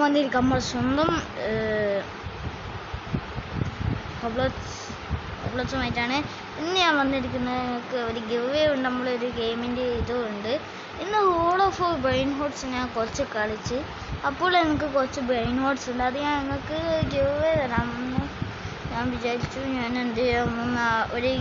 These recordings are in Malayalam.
വന്നിരിക്കും നമ്മൾ സ്വന്തം ഹോബ്ലോസുമായിട്ടാണ് ഇന്ന് ഞാൻ വന്നിരിക്കുന്നത്. നിങ്ങൾക്ക് ഒരു ഗിവ് അവേ ഉണ്ട്, നമ്മളൊരു ഗെയിമിൻ്റെ ഇതുണ്ട്. ഇന്ന് ഹോൾ ഓഫ് ബ്രെയിൻ ഹോട്ട്സ് ഞാൻ കുറച്ച് കളിച്ച്, അപ്പോൾ എനിക്ക് കുറച്ച് ബ്രെയിൻ ഹോട്ട്സ് ഉണ്ട്, അത് ഞാൻ നിങ്ങൾക്ക് ഗിവ് അവേ തരാമെന്ന് ഞാൻ വിചാരിച്ചു. ഞാൻ എന്ത് ചെയ്യാമെന്ന് ഒരു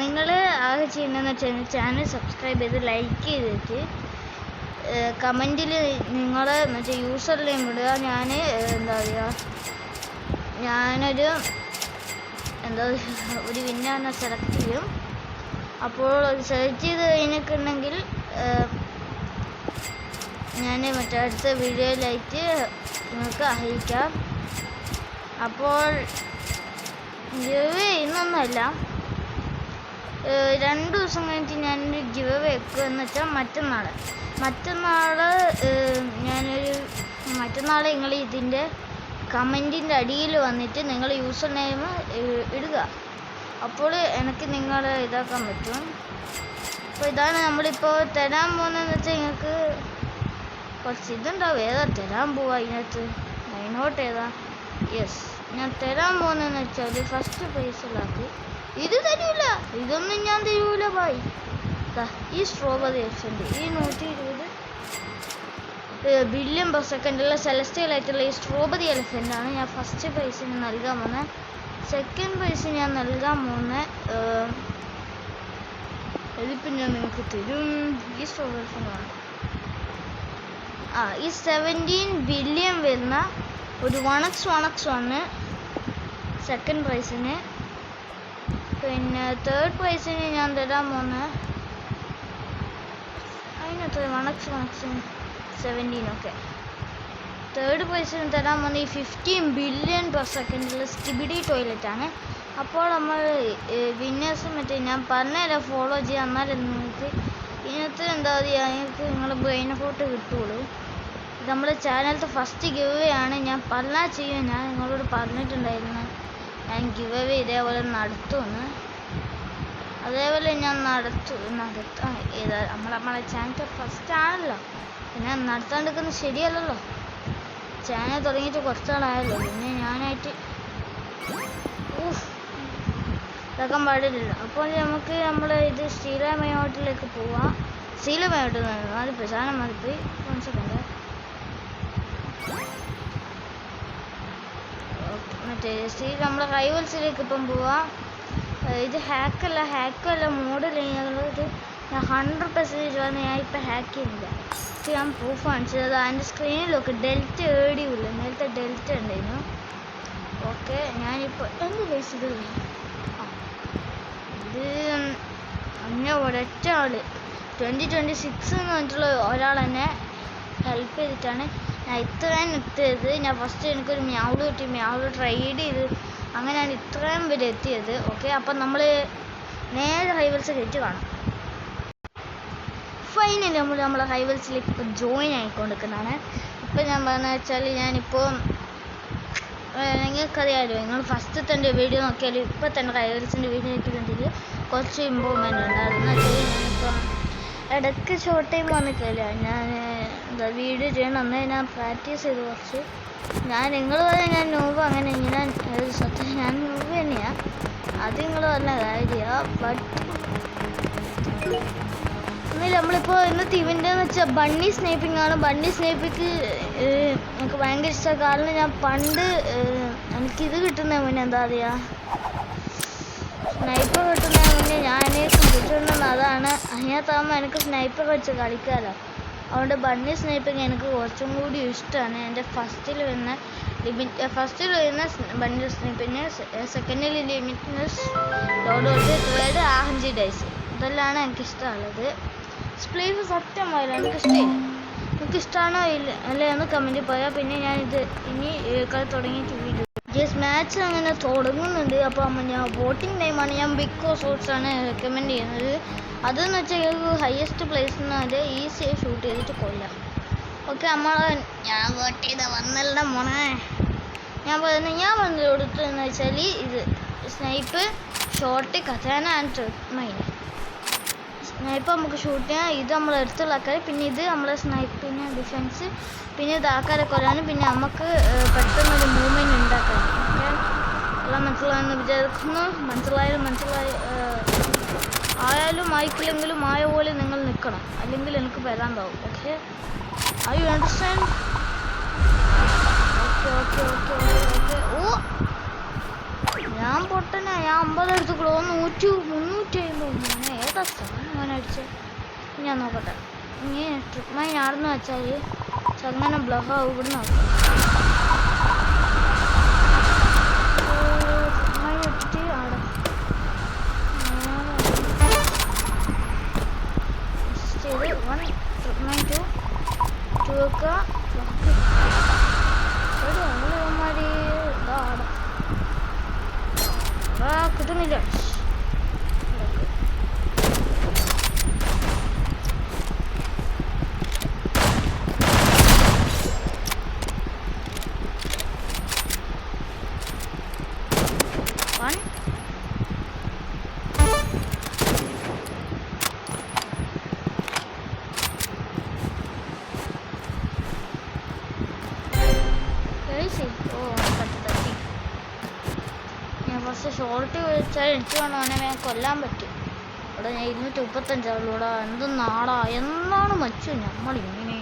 നിങ്ങൾ ആകെ ചെയ്യുന്നതെന്ന് വെച്ചാൽ ചാനൽ സബ്സ്ക്രൈബ് ചെയ്ത് ലൈക്ക് ചെയ്തിട്ട് കമൻറ്റിൽ നിങ്ങൾ മറ്റേ യൂസർ നെയിം ഇടുക. ഞാൻ എന്താ പറയുക, ഞാനൊരു ഒരു വിന്നറിനെ സെലക്ട് ചെയ്യും. അപ്പോൾ സെലക്ട് ചെയ്ത് കഴിഞ്ഞിട്ടുണ്ടെങ്കിൽ ഞാൻ മറ്റേ അടുത്ത വീഡിയോയിലായിട്ട് നിങ്ങൾക്ക് അറിയിക്കാം. അപ്പോൾ ഗിവ് ഇന്നൊന്നുമല്ല, 2 ദിവസം കഴിഞ്ഞിട്ട് ഞാനൊരു ഗിവ് വെക്കുമെന്ന് വെച്ചാൽ മറ്റന്നാൾ നിങ്ങൾ ഇതിൻ്റെ കമൻറ്റിൻ്റെ അടിയിൽ വന്നിട്ട് നിങ്ങൾ യൂസർ നെയിം ഇടുക. അപ്പോൾ എനിക്ക് നിങ്ങളെ ഇതാക്കാൻ പറ്റും. അപ്പോൾ ഇതാണ് നമ്മളിപ്പോൾ തരാൻ പോകുന്നതെന്ന് വെച്ചാൽ നിങ്ങൾക്ക് കുറച്ച് ഇതുണ്ടാവും. ഏതാ തരാൻ പോവുക ഇതിനകത്ത്? അതിനോട്ട് ഏതാ? യെസ്, ഞാൻ തരാൻ പോകുന്നതെന്ന് വെച്ചാൽ ഫസ്റ്റ് പ്രൈസിലാക്കി ഇത് തരൂല, ഇതൊന്നും ഞാൻ തരൂല ബായ്. ഈ സ്ട്രോബെറി എലഫൻ്റ്, ഈ 120 ബില്യൺ പെർ സെക്കൻഡുള്ള സെലസ്റ്റിയൽ ആയിട്ടുള്ള ഈ സ്ട്രോബെറി എലഫൻ്റാണ് ഞാൻ ഫസ്റ്റ് പ്രൈസിന് നൽകാൻ പോകുന്നത്. സെക്കൻഡ് പ്രൈസ് ഞാൻ നൽകാൻ പോകുന്നത് ഇതിപ്പം ഞാൻ നിങ്ങൾക്ക് തരും. ഈ സ്ട്രോബെറി എലഫൻ്റാണ്. ഈ 17 ബില്യൺ വരുന്ന ഒരു വണക്സ് ആണ് സെക്കൻഡ് പ്രൈസിന്. പിന്നെ തേർഡ് പ്രൈസിന് ഞാൻ തരാൻ പോകുന്നത് അതിനകത്ത് വണക്സ് 17 ഒക്കെ. തേർഡ് പ്രൈസിന് തരാൻ പോകുന്നത് ഈ 15 ബില്യൺ പെർ സെക്കൻഡിൽ സ്കിബിഡി ടോയ്ലറ്റാണ്. അപ്പോൾ നമ്മൾ വിന്നേഴ്സ് മറ്റേ ഞാൻ പറഞ്ഞുതരാം, ഫോളോ ചെയ്യാം. എന്നാലും നിങ്ങൾക്ക് ഇതിനകത്ത് എന്താ പറയുക, നിങ്ങൾക്ക് നിങ്ങളുടെ ബ്രെയിൻ ഫോട്ടോ കിട്ടുള്ളൂ. ഇത് നമ്മുടെ ചാനലത്തെ ഫസ്റ്റ് ഗിവ് അവേ ആണ്. ഞാൻ പറഞ്ഞാൽ ചെയ്യും, ഞാൻ നിങ്ങളോട് പറഞ്ഞിട്ടുണ്ടായിരുന്നു ഞാൻ ഗിവ് അവേ ഇതേപോലെ നടത്തുമെന്ന്. അതേപോലെ ഞാൻ നടത്താം. ഏതാ നമ്മളെ ചാനൽ ഫസ്റ്റ് ആണല്ലോ, പിന്നെ നടത്താണ്ടിരിക്കുന്നത് ശരിയല്ലല്ലോ. ചാനൽ തുടങ്ങിയിട്ട് കുറച്ചാളായല്ലോ, പിന്നെ ഞാനായിട്ട് ഇതാക്കാൻ പാടില്ലല്ലോ. അപ്പോൾ നമുക്ക് ഇത് ശീലമയോട്ടിലേക്ക് പോവാം. ശീലമയോട്ട് അത് പ്രധാനം മാറിപ്പോയി. മറ്റേ നമ്മളെ റൈവൽസിലേക്ക് ഇപ്പം പോവാം. ഇത് ഹാക്കല്ല മോഡൽ. ഇത് ഞാൻ 100% വന്ന് ഞാൻ ഇപ്പം ഹാക്ക് ചെയ്യുന്നില്ല. ഞാൻ പ്രൂഫ് കാണിച്ചത് അതിൻ്റെ സ്ക്രീനിലൊക്കെ ഡെൽറ്റ ഏടിയില്ല, നേരത്തെ ഡെൽറ്റ ഉണ്ടായിരുന്നു. ഓക്കെ, ഞാനിപ്പോൾ എന്ത് കഴിച്ചത് ഇത് അങ്ങനെ ഒരൊറ്റ ആൾ 2026 എന്ന് പറഞ്ഞിട്ടുള്ള ഒരാൾ എന്നെ ഹെൽപ്പ് ചെയ്തിട്ടാണ് ഞാൻ ഇത്രയും എത്തിയത്. ഞാൻ ഫസ്റ്റ് എനിക്കൊരു മ്യാവ്ലു കിട്ടി, മ്യാവ്ലു ട്രൈഡ് ചെയ്ത് അങ്ങനെയാണ് ഇത്രയും വരെ എത്തിയത്. ഓക്കെ, അപ്പം നമ്മൾ നേരെ റൈവൽസ് കയറ്റി കാണാം. ഫൈനലി നമ്മളെ റൈവൽസിലേക്ക് ഇപ്പോൾ ജോയിൻ ആയിക്കൊണ്ടിരിക്കുന്നതാണ്. ഇപ്പം ഞാൻ പറഞ്ഞതെന്ന് വെച്ചാൽ ഞാനിപ്പോൾ നിങ്ങൾക്കറിയാമല്ലോ, നിങ്ങൾ ഫസ്റ്റ് തന്നെ വീഡിയോ നോക്കിയാൽ ഇപ്പം തന്നെ റൈവൽസിൻ്റെ വീഡിയോ നോക്കിയിട്ടുണ്ടെങ്കിൽ കുറച്ച് ഇമ്പ്രൂവ്മെൻ്റ് ഉണ്ട്. അതെന്ന് വെച്ചാൽ ഞാനിപ്പം ഇടയ്ക്ക് ഷോർട്ട് ടൈം വന്നിട്ടില്ല, ഞാൻ വീഡിയോ ചെയ്യണം. അന്നേ ഞാൻ പ്രാക്ടീസ് ചെയ്ത് കുറച്ച്. നിങ്ങൾ പറഞ്ഞാൽ ഞാൻ നൂബ് അങ്ങനെ ഇങ്ങനെ സത്യം ഞാൻ നൂബ് തന്നെയാണ്, അത് നിങ്ങൾ പറഞ്ഞ കാര്യമാണ്. ബട്ട് ഒന്നുമില്ല, നമ്മളിപ്പോൾ ഇന്നത്തെ ഇവൻ്റെന്ന് വെച്ചാൽ ബണ്ണി സ്നേപ്പിംഗ് ആണ്. ബണ്ണി സ്നേപ്പിക്ക് എനിക്ക് ഭയങ്കര ഇഷ്ടമാണ്. കാരണം ഞാൻ പണ്ട് എനിക്കിത് കിട്ടുന്നതിന് മുന്നേ എന്താ പറയുക, സ്നൈപ്പർ കിട്ടുന്നതിന് മുന്നേ ഞാൻ കിട്ടുന്നത് അതാണ്. അതിനകത്താകുമ്പോൾ എനിക്ക് സ്നൈപ്പർ വെച്ച് കളിക്കാമല്ലോ. അതുകൊണ്ട് ബണ്ണി സ്നൈപ്പിങ് എനിക്ക് കുറച്ചും കൂടി ഇഷ്ടമാണ്. എൻ്റെ ഫസ്റ്റിൽ വരുന്ന ബണ്ണി സ്നൈപ്പിങ്, സെക്കൻഡിൽ ലിമിറ്റ്നെസ് ലോഡ്, തേർഡ് ആഹഞ്ചി ഡൈസ്. ഇതെല്ലാം എനിക്കിഷ്ടമുള്ളത്. സ്പ്ലീവ് സത്യമായില്ല, എനിക്കിഷ്ടമാണോ ഇല്ല അല്ലേ എന്ന് കമൻറ്റിൽ പറയാം. പിന്നെ ഞാനിത് ഇനി കളി തുടങ്ങിയിട്ട് വീഡിയോ മാച്ച് അങ്ങനെ തുടങ്ങുന്നുണ്ട്. അപ്പോൾ ഞാൻ വോട്ടിംഗ് ടൈമാണ്. ഞാൻ ബിഗ് കോസ് ആണ് റെക്കമെൻഡ് ചെയ്യുന്നത്. അതെന്ന് വെച്ചാൽ ഹയസ്റ്റ് പ്ലേസിന് ഈസിയായി ഷൂട്ട് ചെയ്തിട്ട് കൊല്ലാം. ഓക്കെ, ഞാൻ വോട്ട് ചെയ്ത വന്നല്ല മോനെ. ഞാൻ പറഞ്ഞത് കൊടുത്തതെന്ന് വെച്ചാൽ ഇത് സ്നൈപ്പ്, ഷോട്ട്, കഥാന ആൻഡ് മൈൻ. സ്നൈപ്പ് നമുക്ക് ഷൂട്ട് ചെയ്യാം. ഇത് നമ്മൾ എടുത്തുള്ള ആൾക്കാർ, പിന്നെ ഇത് നമ്മളെ സ്നൈപ്പിന് ഡിഫൻസ്, പിന്നെ ഇത് ആൾക്കാരെ കൊല്ലാനും, പിന്നെ നമുക്ക് പെട്ടെന്നൊരു മൂവ്മെൻറ്റ് ഉണ്ടാക്കാൻ. ഓക്കെ, എല്ലാം മനസ്സിലായെന്ന് വിചാരിക്കുന്നു. മനസ്സിലായി ആയാലും ആയിക്കില്ലെങ്കിലും ആയ പോലെ നിങ്ങൾ നിൽക്കണം, അല്ലെങ്കിൽ എനിക്ക് വരാണ്ടാവും. Okay, I you understand? Okay. ഓ, ഞാൻ പൊട്ടനാ. ഞാൻ 50 എടുത്തുകൂടോ, 100 350. ഏതാ സാധനം അങ്ങനെ അടിച്ചത്? ഞാൻ നോക്കട്ടെ. ഇനി ട്രിപ്പ് മൈൻ ആണെന്ന് വെച്ചാൽ ചങ്ങനെ ബ്ലഹാവും. ഇവിടെ നോക്കാം. ട്രിപ്പ് മൈൻ ഇട്ടിട്ട് ആടെ ചെയ്ത് 1 ട്രിപ്പ് മൈൻ 2 വെക്കുക. അവന്മാര് കിട്ടുന്നില്ല. ഷോർട്ട് വെച്ചാൽ എനിക്ക് വേണം അവനെ കൊല്ലാൻ പറ്റും. ഇവിടെ ഞാൻ 235 ആളുകൂടെ. എന്ത് നാടാ, എന്താണ് മച്ചു നമ്മളിങ്ങനെ.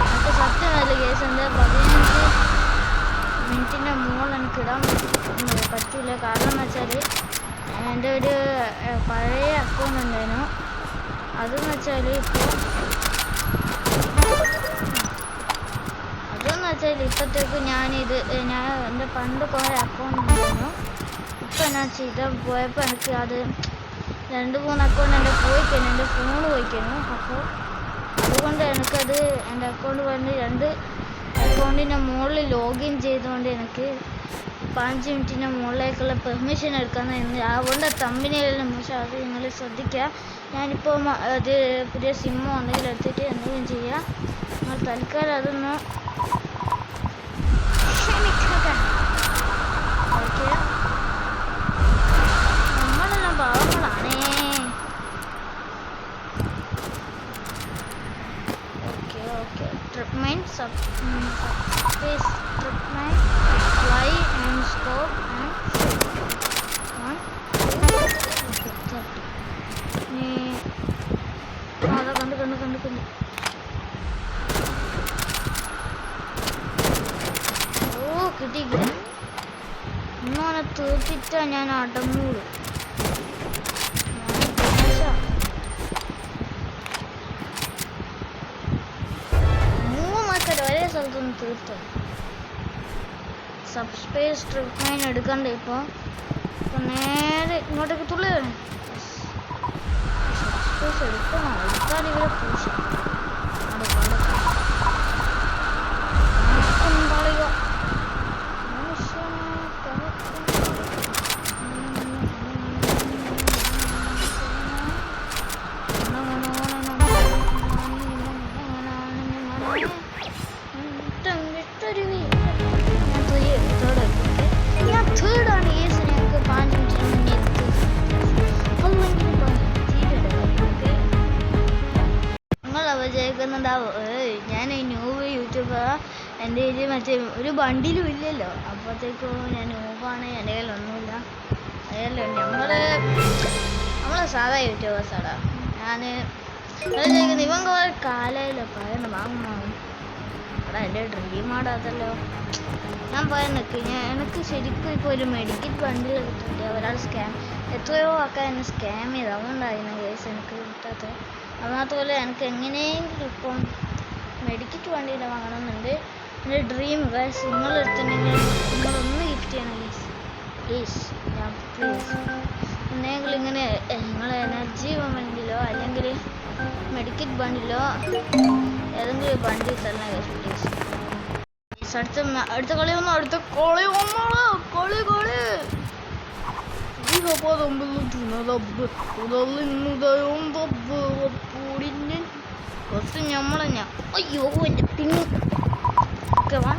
എനിക്ക് സത്യം നല്ല കേസ് ഉണ്ട്. 15 മിനിറ്റിൻ്റെ മുകളിൽ എനിക്ക് ഇടാൻ പറ്റില്ല. കാരണം എന്ന് വെച്ചാൽ എൻ്റെ ഒരു പഴയ അക്കൗണ്ട് ഉണ്ടായിരുന്നു. അതെന്ന് വെച്ചാൽ ഇപ്പോഴത്തേക്ക് ഞാൻ എൻ്റെ പണ്ട് കുറേ അക്കൗണ്ട് ഉണ്ടായിരുന്നു. ഇപ്പം എന്നാ ചെയ്ത പോയപ്പോൾ എനിക്ക് അത് 2-3 അക്കൗണ്ട് എൻ്റെ പോയിക്കഴിഞ്ഞു, എൻ്റെ ഫോൺ പോയിക്കഴിഞ്ഞു. അപ്പോൾ അതുകൊണ്ട് എനിക്കത് എൻ്റെ അക്കൗണ്ട് വന്ന് 2 അക്കൗണ്ടിൻ്റെ മുകളിൽ ലോഗിൻ ചെയ്തുകൊണ്ട് എനിക്ക് 5 മിനിറ്റിൻ്റെ മുകളിലേക്കുള്ള പെർമിഷൻ എടുക്കാമെന്ന്. അതുകൊണ്ട് തമ്പിനെല്ലാം മോശം, അത് നിങ്ങൾ ശ്രദ്ധിക്കുക. ഞാനിപ്പോൾ അത് പുതിയ സിമ്മോ എന്തെങ്കിലും എടുത്തിട്ട് എന്തെങ്കിലും ചെയ്യുക. നിങ്ങൾ തൽക്കാലം അതൊന്ന് നമ്മളെല്ലാം പാവങ്ങളാണേ. Okay trip mine space trip mine fly and scope and 1 2 30. അതാ കണ്ടു കിട്ടിയില്ല. ഇന്നോനെ തീർത്തിട്ടാ ഞാൻ അടങ്ങൂളൂ. 3 ആൾക്കാർ ഒരേ സ്ഥലത്തൊന്ന് തീർത്തോ. സബ്സ്പേസ് ട്രിപ്പ് മൈൻ എടുക്കണ്ടേ ഇപ്പോൾ നേരെ ഇങ്ങോട്ടേക്ക് തുള്ളിയാണ്. സബ്സ്പേസ് എടുക്കണം, എടുത്താൽ ഇവരെ പൂശ ഞാൻ ന്യൂബ് യൂട്യൂബർ. എൻ്റെ കയ്യിൽ മറ്റേ ഒരു ബണ്ടിലും ഇല്ലല്ലോ. അപ്പോഴത്തേക്കും ഞാൻ ന്യൂബാണ്, എൻ്റെ കയ്യിലൊന്നുമില്ല. അതല്ല നമ്മളെ സാധാ യൂട്യൂബേഴ്സാടാ. ഞാൻ ചോദിക്കുന്നത് ഇവൻ കുറേ കാലയിലോ പറയുന്നത് വാങ്ങും. എടാ എൻ്റെ ഡ്രീമാണ് അതല്ലോ. ഞാൻ പറയുന്നൊക്കെ എനിക്ക് ശരിക്കും ഇപ്പോൾ ഒരു മെഡിക്കറ്റ് ബണ്ടിൽ കിട്ടില്ല. ഒരാൾ എത്രയോ ആൾക്കാർ എന്നെ സ്കാം ചെയ്ത്, അതുകൊണ്ടായിരുന്നു കേസ് എനിക്ക് കിട്ടാത്തത്. അതുമാത്രമല്ല എനിക്ക് എങ്ങനെയെങ്കിലും ഇപ്പം മെഡിക്കറ്റ് വണ്ടിയിൽ വാങ്ങണമെന്നുണ്ട്. എൻ്റെ ഡ്രീം ഗൈസ്. നിങ്ങളെടുത്തിട്ടുണ്ടെങ്കിൽ നിങ്ങളൊന്ന് ഗിഫ്റ്റ് ചെയ്യണം പ്ലീസ്. ഞാൻ പ്ലീസ് എന്തെങ്കിലും ഇങ്ങനെ നിങ്ങൾ എനർജി വണ്ടിലോ അല്ലെങ്കിൽ മെഡിക്കറ്റ് ബണ്ടിലോ ഏതെങ്കിലും ബണ്ടി തരണം ഗൈസ് പ്ലീസ്. അടുത്ത കളി വന്നോ. കുറച്ച് ഞമ്മളെ അയ്യോ എൻ്റെ പിന്നി ഓക്കെ വാ.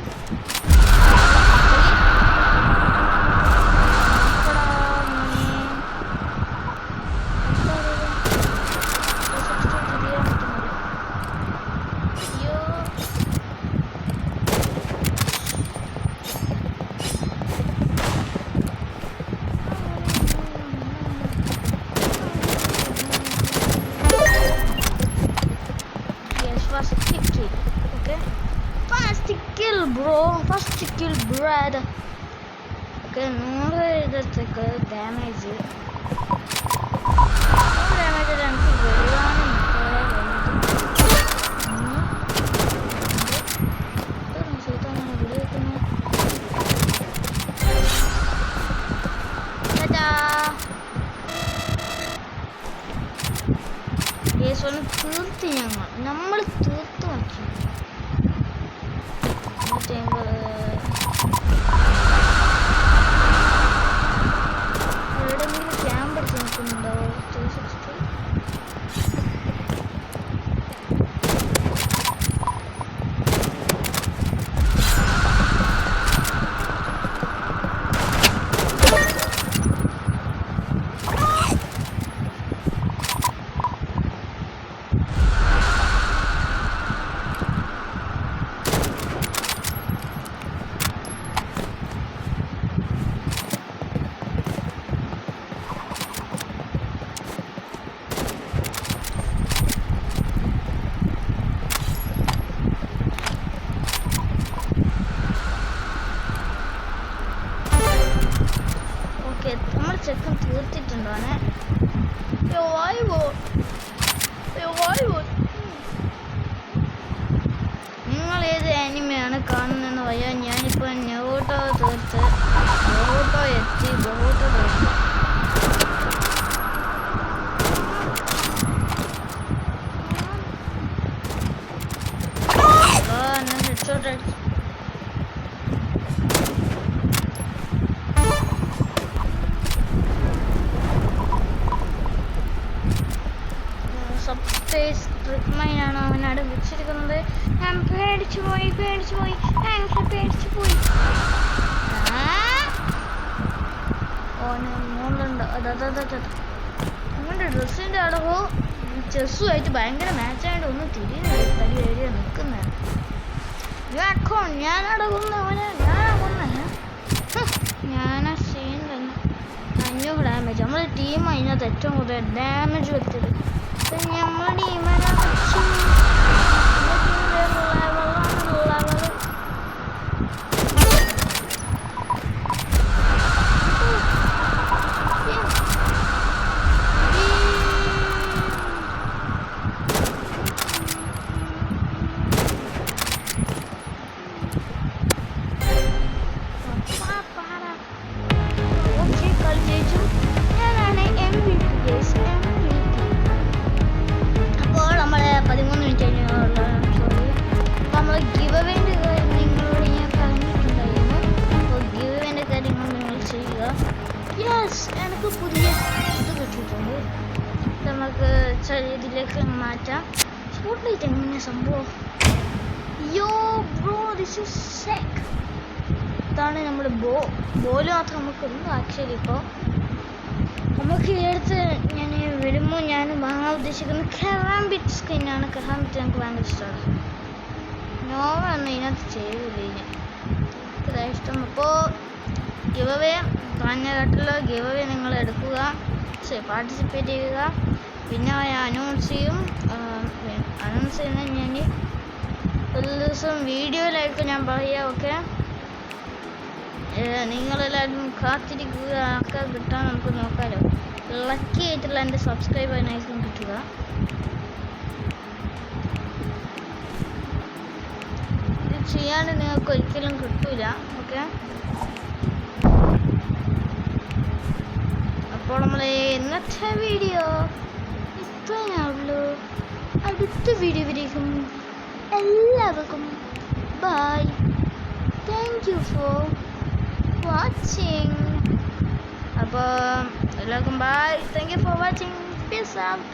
Okay. Fast kill bro, fast kill Brad. Okay, 100 ഇടത്തേക്ക് ഡാമേജ് എനിക്ക് വലുതാണ്. തീർത്ത് നമ്മൾ തീർത്ത് നോക്കി. എവിടെയെങ്കിലും ക്യാമ്പ് എടുത്ത് നോക്കുന്നുണ്ടോ? 360 നമ്മൾ ചെക്കൻ തീർത്തിട്ടുണ്ടോനെ. നിങ്ങൾ ഏത് ആനിമയാണ് കാണുന്നതെന്ന് പറയാൻ. ഞാനിപ്പോൾ നെറൂട്ടോ തീർത്ത്, ബോറൂട്ടോ എത്തി, ബോറൂട്ടോ തീർത്ത്. ട്രിക്മൈനാണ് അവനവിടെ വെച്ചിരിക്കുന്നത്. ഞാൻ പേടിച്ചു പോയി. ഓനുണ്ട്. അവൻ്റെ ഡ്രസ്സിൻ്റെ അടവ് ചെസ്സുമായിട്ട് ഭയങ്കര മാച്ചായിട്ട് ഒന്ന് തിരിഞ്ഞ് തടി എഴുതിയ നിൽക്കുന്നത്. ഞാനടകുന്ന അവനെ, ഞാനാ സീൻ തന്നെ. 500 ഡാമേജ്. നമ്മുടെ ടീം അതിനകത്ത് ഏറ്റവും കൂടുതൽ ഡാമേജ് വരുത്തത് നമ്മുടെ ടീമാണ്. എനിക്ക് പുതിയ ഇത് കിട്ടിയിട്ടുണ്ട്. നമുക്ക് ഇതിലേക്ക് മാറ്റാം. സ്പോട്ട്ലൈറ്റ് എങ്ങനെയാ സംഭവം? ബ്രോ, ദിസ് ഈസ് സിക്ക്. ഇതാണ് നമ്മുടെ ബോല് മാത്രം നമുക്കുണ്ട്. ആക്ച്വലി ഇപ്പോൾ നമുക്ക് ഈ അടുത്ത് ഞാൻ വരുമ്പോൾ ഞാൻ വാങ്ങാൻ ഉദ്ദേശിക്കുന്നത് കെറാമ്പിറ്റ് സ്കിന്നാണ്. കെറാമ്പിറ്റ് എനിക്ക് ഭയങ്കര ഇഷ്ടമാണ്. നോവൊന്നും ഇതിനകത്ത് ചെയ്തില്ല. ഇത്ര ഇഷ്ടം. അപ്പോൾ ഗിവ് അവേ കാഞ്ഞഘട്ടിൽ ഗിവ് അവേ നിങ്ങൾ എടുക്കുക, പാർട്ടിസിപ്പേറ്റ് ചെയ്യുക. പിന്നെ അനൗൺസ് ചെയ്യുന്ന ഞാൻ ഒരു ദിവസം വീഡിയോയിലായിരിക്കും ഞാൻ പറയുക. ഓക്കെ, നിങ്ങളെല്ലാവരും കാത്തിരിക്കുക. ഒക്കെ കിട്ടാൻ നമുക്ക് നോക്കാമല്ലോ. ലക്കി ആയിട്ടുള്ള എൻ്റെ സബ്സ്ക്രൈബറിനായിരിക്കും കിട്ടുക. ഇത് ചെയ്യാണ്ട് നിങ്ങൾക്ക് ഒരിക്കലും കിട്ടൂല. ഓക്കെ, അപ്പോൾ നമ്മളെ ഇന്നത്തെ വീഡിയോ ഇത്രയാണുള്ളൂ. അടുത്ത വീഡിയോ വരേക്കും എല്ലാവർക്കും bye. Thank you for watching. അപ്പോൾ എല്ലാവർക്കും bye. Thank you for watching. Peace out.